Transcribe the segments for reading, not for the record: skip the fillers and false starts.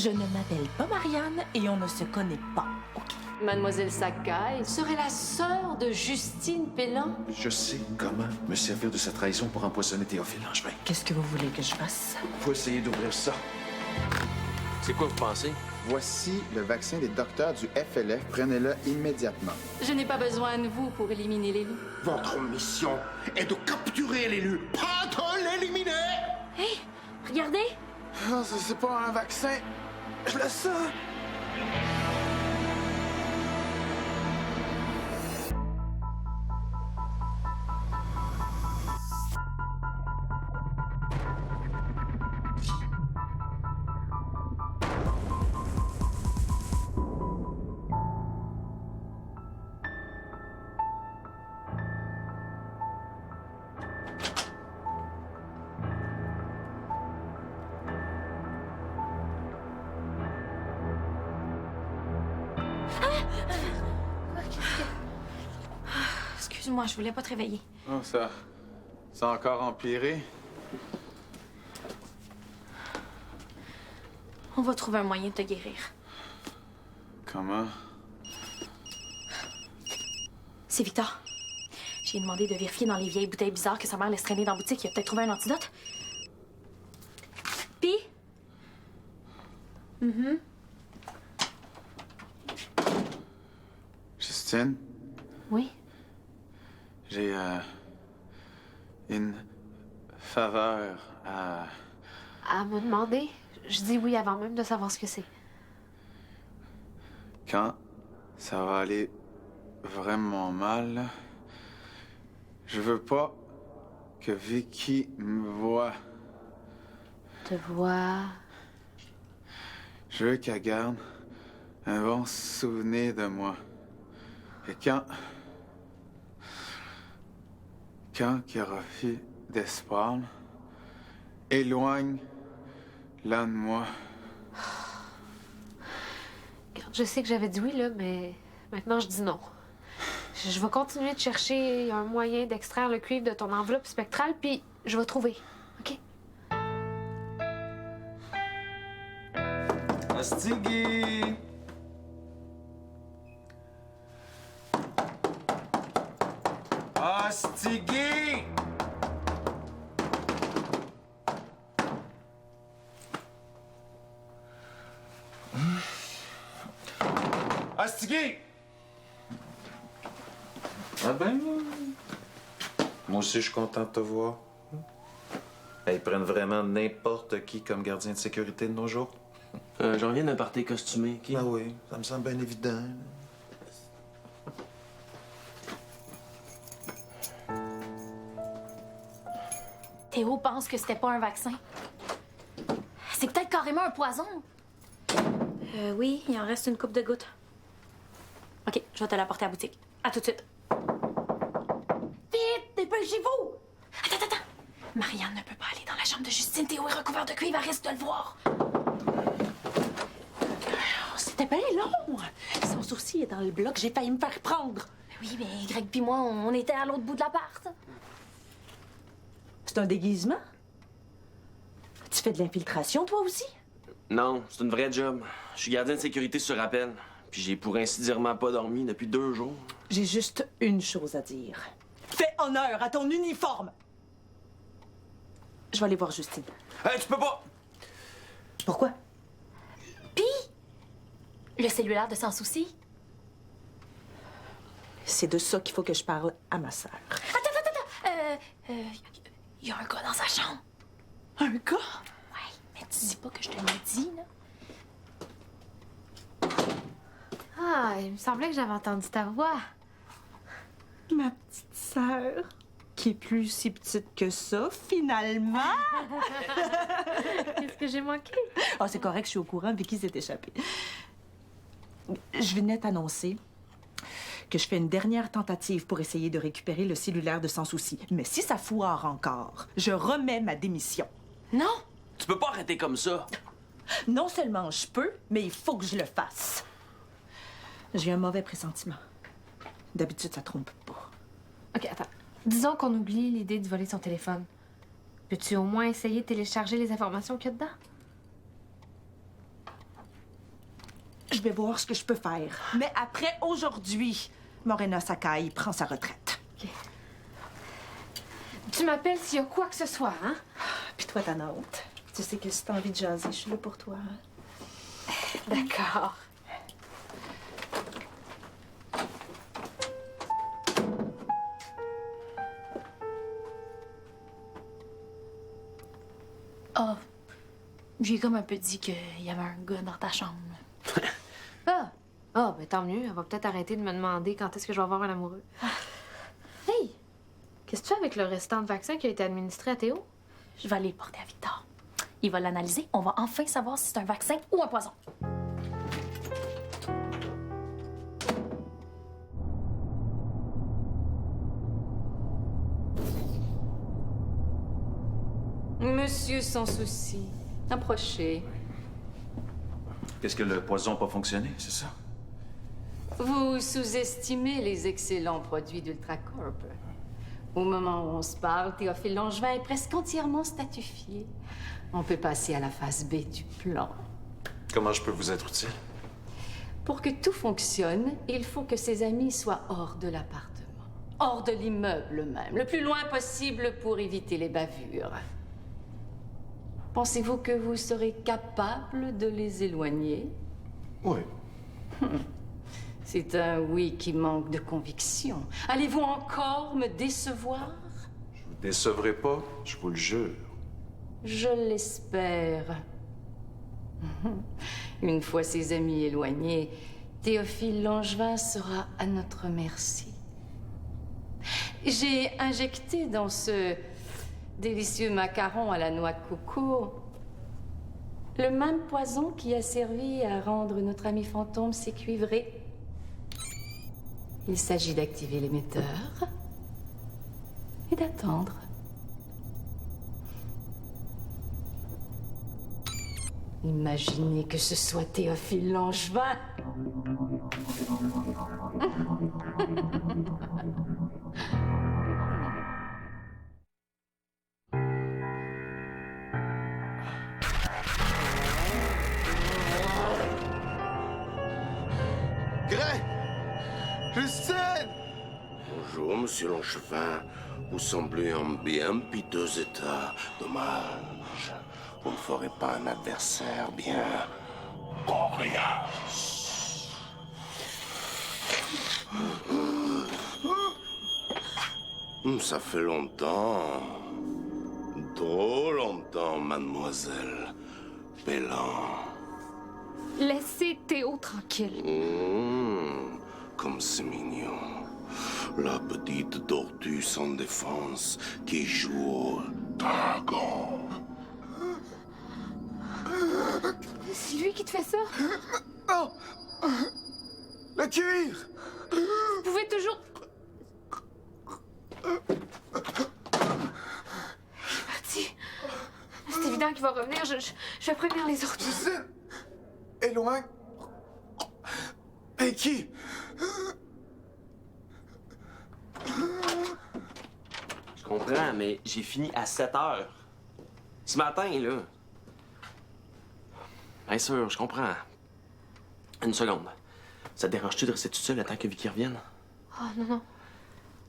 Je ne m'appelle pas Marianne et on ne se connaît pas, OK? Mademoiselle Sakai serait la sœur de Justine Pellan. Je sais comment me servir de sa trahison pour empoisonner Théophile Langevin. Qu'est-ce que vous voulez que je fasse? Faut essayer d'ouvrir ça. C'est quoi vous pensez? Voici le vaccin des docteurs du FLF. Prenez-le immédiatement. Je n'ai pas besoin de vous pour éliminer les loups. Votre mission est de capturer l'élu, pas de l'éliminer! Hé, regardez! Ah, ça, c'est pas un vaccin. Je le sens. Excuse-moi, je voulais pas te réveiller. Oh, ça a encore empiré. On va trouver un moyen de te guérir. Comment? C'est Victor. J'ai demandé de vérifier dans les vieilles bouteilles bizarres que sa mère laisse traîner dans la boutique. Il a peut-être trouvé un antidote. Puis? Justine, Oui? j'ai une faveur à... À me demander, je dis oui avant même de savoir ce que c'est. Quand ça va aller vraiment mal, je veux pas que Vicky me voie. Te voir. Je veux qu'elle garde un bon souvenir de moi. Et quand il y aura plus d'espoir, éloigne-la de moi. Regarde, je sais que j'avais dit oui, là, mais maintenant je dis non. Je vais continuer de chercher un moyen d'extraire le cuivre de ton enveloppe spectrale, puis je vais trouver. OK? Astigui! Astigui! Astigui! Ah ben, moi aussi, je suis content de te voir. Ils prennent vraiment n'importe qui comme gardien de sécurité de nos jours. J'en viens d'un party costumé, OK? Ah oui, ça me semble bien évident. Théo pense que c'était pas un vaccin. C'est peut-être carrément un poison. Oui, il en reste une coupe de gouttes. OK, je vais te l'apporter à la boutique. À tout de suite. Vite, dépêchez-vous! Attends. Marianne ne peut pas aller dans la chambre de Justine. Théo est recouvert de cuivre, elle risque de le voir. C'était bien long. Son sourcil est dans le bloc, j'ai failli me faire prendre. Oui, mais Greg puis moi, on était à l'autre bout de l'appart. C'est un déguisement? Tu fais de l'infiltration, toi aussi? Non, c'est une vraie job. Je suis gardien de sécurité sur appel. Puis j'ai pour ainsi dire pas dormi depuis 2 jours. J'ai juste une chose à dire. Fais honneur à ton uniforme! Je vais aller voir Justine. Hey, tu peux pas! Pourquoi? Puis, le cellulaire de Sans Souci. C'est de ça qu'il faut que je parle à ma sœur. Attends. Il y a un gars dans sa chambre. Un gars? Ouais, mais tu dis pas que je te l'ai dit, là. Ah, il me semblait que j'avais entendu ta voix. Ma petite sœur, qui est plus si petite que ça, finalement. Qu'est-ce que j'ai manqué? Ah, c'est correct, je suis au courant, Vicky s'est échappée. Je venais t'annoncer que je fais une dernière tentative pour essayer de récupérer le cellulaire de Sans Souci. Mais si ça foire encore, je remets ma démission. Non? Tu peux pas arrêter comme ça. Non seulement je peux, mais il faut que je le fasse. J'ai un mauvais pressentiment. D'habitude, ça trompe pas. OK, attends. Disons qu'on oublie l'idée de voler son téléphone. Peux-tu au moins essayer de télécharger les informations qu'il y a dedans? Je vais voir ce que je peux faire. Mais après aujourd'hui, Morena Sakai prend sa retraite. OK. Tu m'appelles s'il y a quoi que ce soit, hein? Puis toi, ta note. Tu sais que si t'as envie de jaser, je suis là pour toi. D'accord. Ah, j'ai comme un peu dit qu'il y avait un gars dans ta chambre. Ah, ben tant mieux. Elle va peut-être arrêter de me demander quand est-ce que je vais avoir un amoureux. Hey! Qu'est-ce que tu fais avec le restant de vaccin qui a été administré à Théo? Je vais aller le porter à Victor. Il va l'analyser. On va enfin savoir si c'est un vaccin ou un poison. Monsieur sans souci, approchez. Qu'est-ce que le poison n'a pas fonctionné, c'est ça? Vous sous-estimez les excellents produits d'Ultracorp. Au moment où on se parle, Théophile Langevin est presque entièrement statifié. On peut passer à la phase B du plan. Comment je peux vous être utile? Pour que tout fonctionne, il faut que ses amis soient hors de l'appartement. Hors de l'immeuble même, le plus loin possible pour éviter les bavures. Pensez-vous que vous serez capable de les éloigner? Oui. C'est un oui qui manque de conviction. Allez-vous encore me décevoir? Je vous décevrai pas, je vous le jure. Je l'espère. Une fois ses amis éloignés, Théophile Langevin sera à notre merci. J'ai injecté dans ce délicieux macaron à la noix de coco le même poison qui a servi à rendre notre ami fantôme s'écuivrer. Il s'agit d'activer l'émetteur et d'attendre. Imaginez que ce soit Théophile Langevin. Grey! Justine! Bonjour, monsieur Langevin. Vous semblez en bien piteux état. Dommage. Vous ne ferez pas un adversaire bien coriace. Ça fait longtemps. Trop longtemps, mademoiselle Pélan. Laissez Théo tranquille. Comme c'est mignon. La petite tortue sans défense qui joue au dragon. C'est lui qui te fait ça? Non! Le cuir! Vous pouvez toujours... Il est parti. C'est évident qu'il va revenir. Je vais prévenir les autres. Justine! Est loin. Et qui? Je comprends, mais j'ai fini à 7 heures. Ce matin, là. Bien sûr, je comprends. Une seconde. Ça te dérange-tu de rester tout seul le temps que Vicky revienne? Oh, non, non.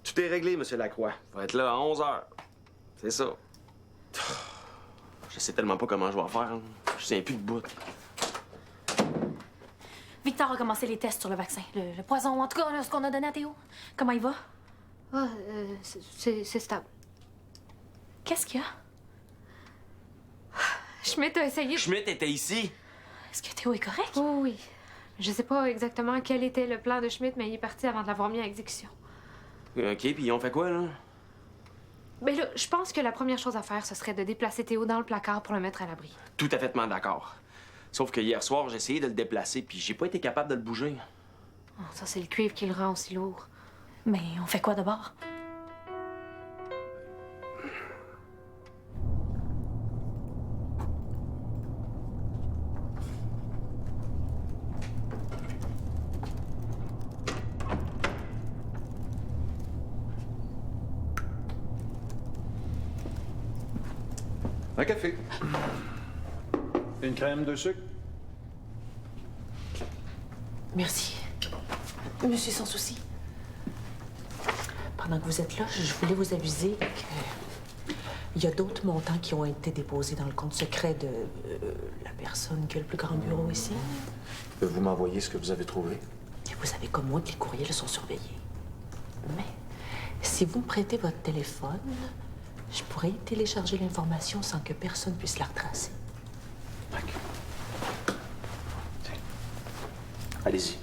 Tout est réglé, monsieur Lacroix. Il va être là à 11 heures. C'est ça. Je sais tellement pas comment je vais faire. Je sais plus de bout. Victor a commencé les tests sur le vaccin. Le poison, en tout cas, ce qu'on a donné à Théo. Comment il va? Ah, c'est stable. Qu'est-ce qu'il y a? Schmidt a essayé... Schmidt était ici. Est-ce que Théo est correct? Oui, oui. Je sais pas exactement quel était le plan de Schmidt, mais il est parti avant de l'avoir mis à exécution. OK, puis on fait quoi, là? Ben là, je pense que la première chose à faire, ce serait de déplacer Théo dans le placard pour le mettre à l'abri. Tout à fait d'accord. Sauf que hier soir, j'ai essayé de le déplacer, puis j'ai pas été capable de le bouger. Oh, ça, c'est le cuivre qui le rend aussi lourd. Mais on fait quoi d'abord? Un café. Une crème de sucre. Merci. Monsieur Sans Souci. Pendant que vous êtes là, je voulais vous aviser qu'il y a d'autres montants qui ont été déposés dans le compte secret de la personne qui a le plus grand bureau ici. Pouvez-vous m'envoyer ce que vous avez trouvé? Et vous savez comme moi que les courriels sont surveillés. Mais si vous me prêtez votre téléphone, je pourrais y télécharger l'information sans que personne puisse la retracer. D'accord. Allez-y.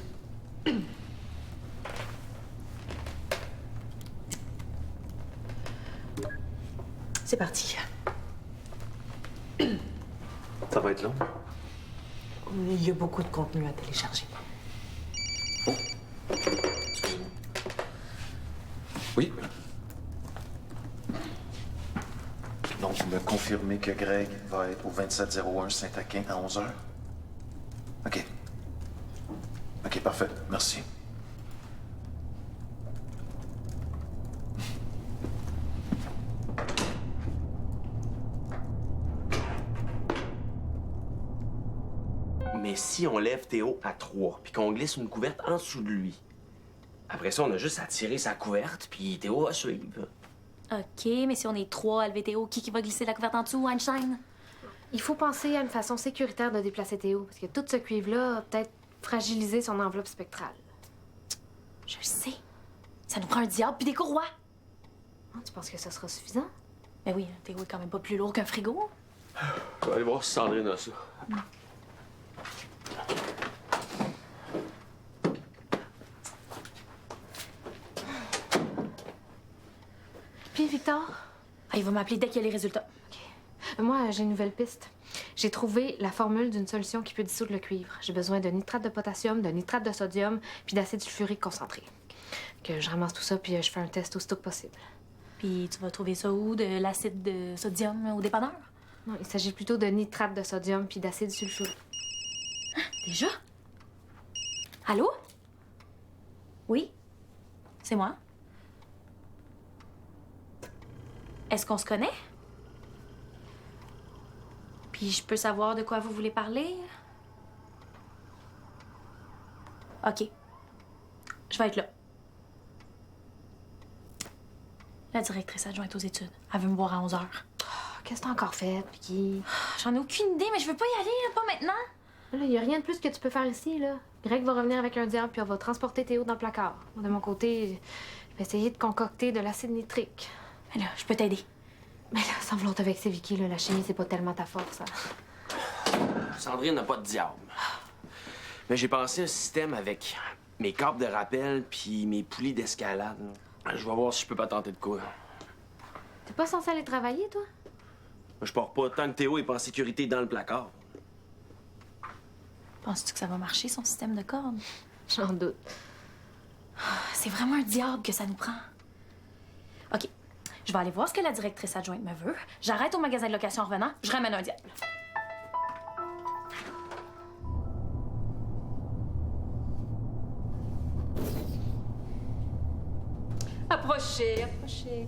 C'est parti. Ça va être long? Il y a beaucoup de contenu à télécharger. Oh. Excusez-moi. Oui. Donc, vous me confirmez que Greg va être au 2701 Saint-Aquin à 11h? OK. OK, parfait. Merci. Mais si on lève Théo à 3 puis qu'on glisse une couverte en dessous de lui, après ça, on a juste à tirer sa couverte puis Théo va suivre. OK, mais si on est 3 à lever Théo, qui va glisser la couverte en dessous, Einstein? Il faut penser à une façon sécuritaire de déplacer Théo, parce que tout ce cuivre-là a peut-être fragilisé son enveloppe spectrale. Je le sais. Ça nous prend un diable puis des courroies. Ah, tu penses que ça sera suffisant? Ben oui, Théo est quand même pas plus lourd qu'un frigo. On va aller voir si Sandrine a ça. Puis, Victor? Ah, il va m'appeler dès qu'il y a les résultats. Moi, j'ai une nouvelle piste. J'ai trouvé la formule d'une solution qui peut dissoudre le cuivre. J'ai besoin de nitrate de potassium, de nitrate de sodium, puis d'acide sulfurique concentré. Que je ramasse tout ça, puis je fais un test aussitôt que possible. Puis tu vas trouver ça où? De l'acide de sodium au dépanneur? Non, il s'agit plutôt de nitrate de sodium puis d'acide sulfurique. Déjà? Allô? Oui? C'est moi? Est-ce qu'on se connaît? Puis je peux savoir de quoi vous voulez parler? OK. Je vais être là. La directrice adjointe aux études. Elle veut me voir à 11h. Qu'est-ce que t'as encore fait, Vicky? J'en ai aucune idée, mais je veux pas y aller, là, pas maintenant. Là, y a rien de plus que tu peux faire ici, là. Greg va revenir avec un diable, puis on va transporter Théo dans le placard. Moi, de mon côté, je vais essayer de concocter de l'acide nitrique. Mais là, je peux t'aider. Mais là, sans vouloir te vexer, Vicky, là, la chimie, c'est pas tellement ta force, hein. Sandrine n'a pas de diable. Mais j'ai pensé un système avec mes câbles de rappel puis mes poulies d'escalade. Je vais voir si je peux pas tenter de quoi. T'es pas censé aller travailler, toi? Je pars pas tant que Théo est pas en sécurité dans le placard. Penses-tu que ça va marcher, son système de cordes? J'en doute. C'est vraiment un diable que ça nous prend. OK. Je vais aller voir ce que la directrice adjointe me veut. J'arrête au magasin de location en revenant. Je ramène un diable. Approchez, approchez.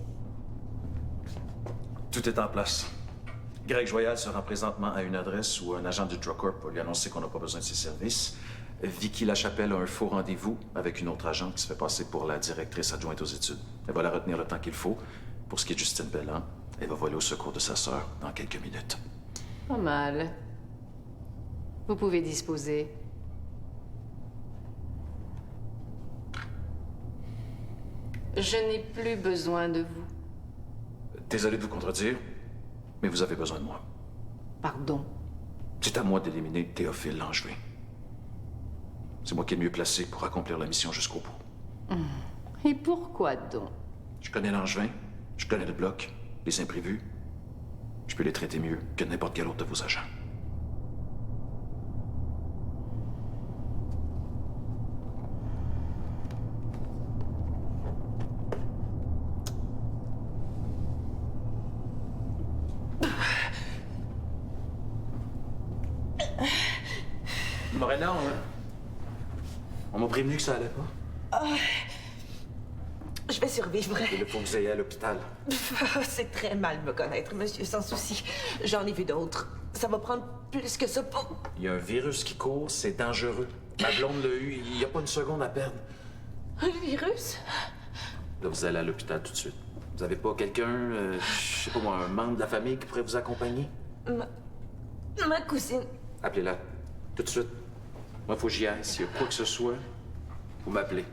Tout est en place. Greg Joyal se rend présentement à une adresse où un agent du Drug Corp va lui annoncer qu'on n'a pas besoin de ses services. Vicky Lachapelle a un faux rendez-vous avec une autre agente qui se fait passer pour la directrice adjointe aux études. Elle va la retenir le temps qu'il faut. Pour ce qui est de Justine Belland, elle va voler au secours de sa sœur dans quelques minutes. Pas mal. Vous pouvez disposer. Je n'ai plus besoin de vous. Désolé de vous contredire, mais vous avez besoin de moi. Pardon. C'est à moi d'éliminer Théophile Langevin. C'est moi qui est le mieux placé pour accomplir la mission jusqu'au bout. Et pourquoi donc? Je connais Langevin, je connais le bloc, les imprévus. Je peux les traiter mieux que n'importe quel autre de vos agents. Morena, on m'a prévenu que ça allait pas. Je vais survivre. Il faut que vous ayez à l'hôpital. C'est très mal me connaître, monsieur, sans souci. J'en ai vu d'autres. Ça va prendre plus que ça pour... Il y a un virus qui court, c'est dangereux. Ma blonde l'a eu, il n'y a pas une seconde à perdre. Un virus? Là, vous allez à l'hôpital tout de suite. Vous avez pas quelqu'un, je sais pas moi, un membre de la famille qui pourrait vous accompagner? Ma cousine. Appelez-la. Tout de suite. Moi, faut que j'y aille. S'il y a quoi que ce soit, vous m'appelez.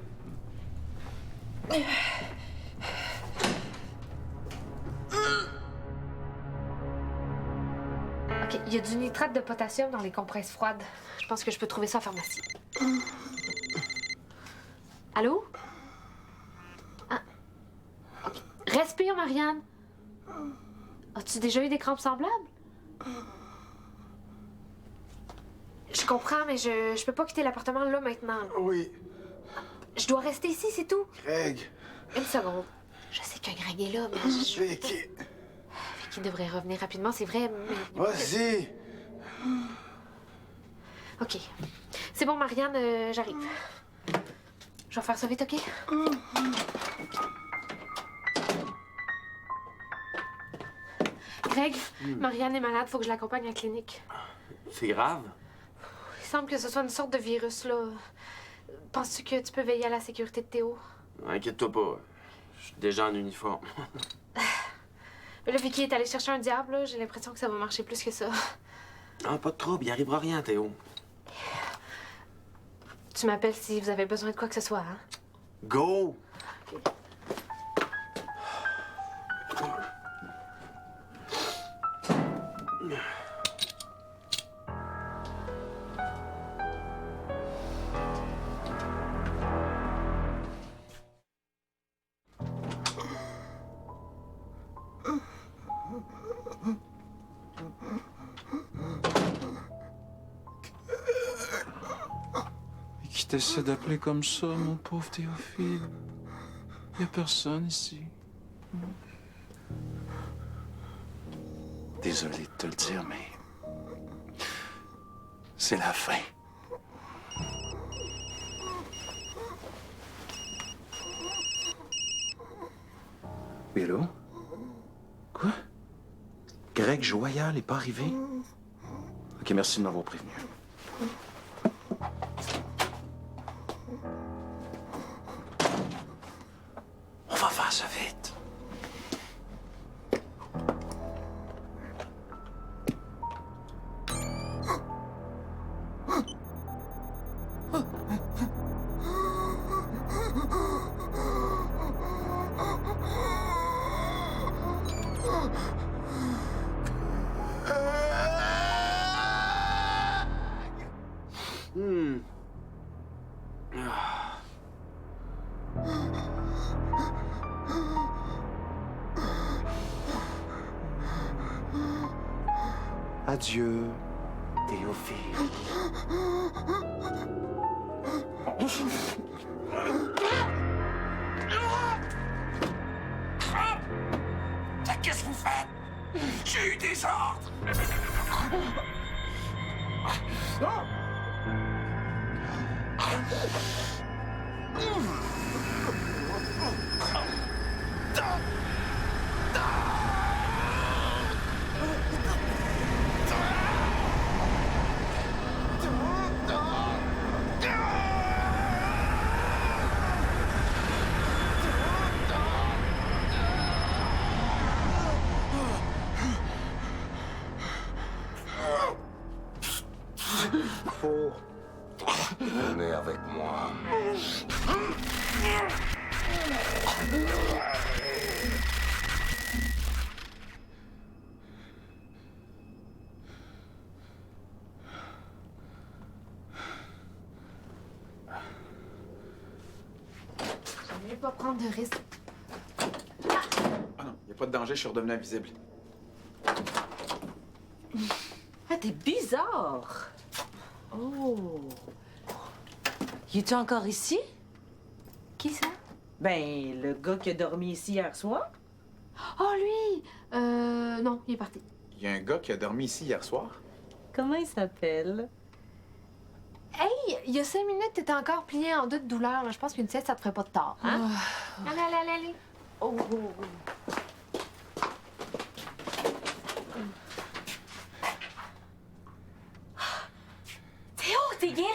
OK, il y a du nitrate de potassium dans les compresses froides. Je pense que je peux trouver ça en pharmacie. Allô? Ah. OK. Respire, Marianne. As-tu déjà eu des crampes semblables? Je comprends, mais je peux pas quitter l'appartement là maintenant. Là. Oui. Je dois rester ici, c'est tout. Greg. Une seconde. Je sais que Greg est là, mais je... Vicky. Vicky devrait revenir rapidement, c'est vrai, mais... Vas-y. OK. C'est bon, Marianne, j'arrive. Je vais faire ça vite, OK? Greg, Marianne est malade, faut que je l'accompagne à la clinique. C'est grave? Il semble que ce soit une sorte de virus, là. Penses-tu que tu peux veiller à la sécurité de Théo? Inquiète-toi pas. Je suis déjà en uniforme. Mais là, Vicky est allée chercher un diable, là. J'ai l'impression que ça va marcher plus que ça. Ah, pas de trouble, il arrivera rien, Théo. Tu m'appelles si vous avez besoin de quoi que ce soit, hein? Go! Qui t'essaie d'appeler comme ça, mon pauvre Théophile? Y a personne ici. Désolé de te le dire, mais... c'est la fin. Hello? Quoi? Greg Joyal n'est pas arrivé? OK, merci de m'avoir prévenu. On va faire ça vite. Adieu, Théophile. Qu'est-ce que vous faites? J'ai eu des ordres. Venez avec moi. Je vais pas prendre de risque. Ah non, y a pas de danger, je suis redevenu invisible. Ah, t'es bizarre. Oh. Il est-tu encore ici? Qui ça? Ben, le gars qui a dormi ici hier soir. Oh, lui! Non, il est parti. Y a un gars qui a dormi ici hier soir? Comment il s'appelle? Hey, il y a 5 minutes, t'étais encore plié en deux de douleur. Je pense qu'une sieste, ça te ferait pas de tort, hein? Allez. Oh. Théo, t'es guéri?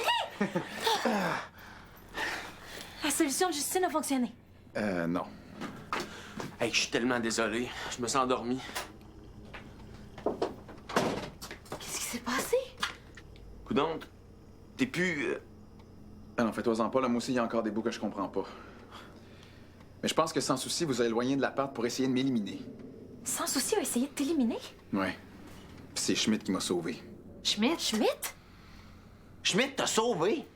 La solution de Justine a fonctionné. Non. Hey, je suis tellement désolé. Je me sens endormi. Qu'est-ce qui s'est passé? Coudonc, t'es plus... Ah non, fais-toi-en pas, là, moi aussi, il y a encore des bouts que je comprends pas. Mais je pense que sans souci, vous avez éloigné de l'appart pour essayer de m'éliminer. Sans souci, a essayé de t'éliminer? Ouais. Puis c'est Schmidt qui m'a sauvé. Schmidt? Schmidt? Schmidt t'a sauvé?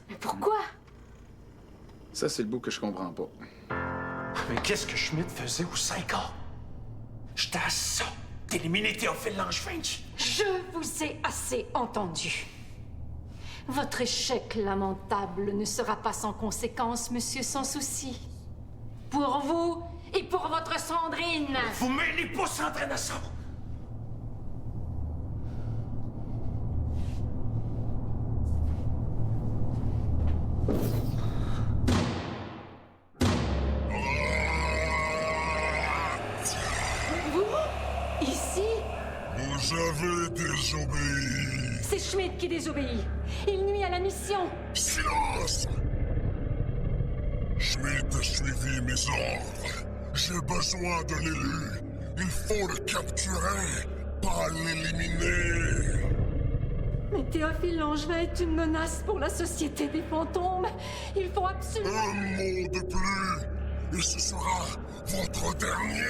Mais pourquoi? Ça, c'est le bout que je comprends pas. Mais qu'est-ce que Schmidt faisait au 5 ans? J'étais à ça d'éliminer Théophile Langevin. Je vous ai assez entendu. Votre échec lamentable ne sera pas sans conséquence, monsieur Sans Souci. Pour vous et pour votre Sandrine. Vous mêlez pas Sandrine à ça! Ici, Vous avez désobéi. c'est Schmidt qui désobéit. Il nuit à la mission. Silence! Schmidt a suivi mes ordres. J'ai besoin de l'élu. Il faut le capturer, pas l'éliminer. Mais Théophile Langevin est une menace pour la société des fantômes. Il faut absolument... Un mot de plus, et ce sera votre dernier.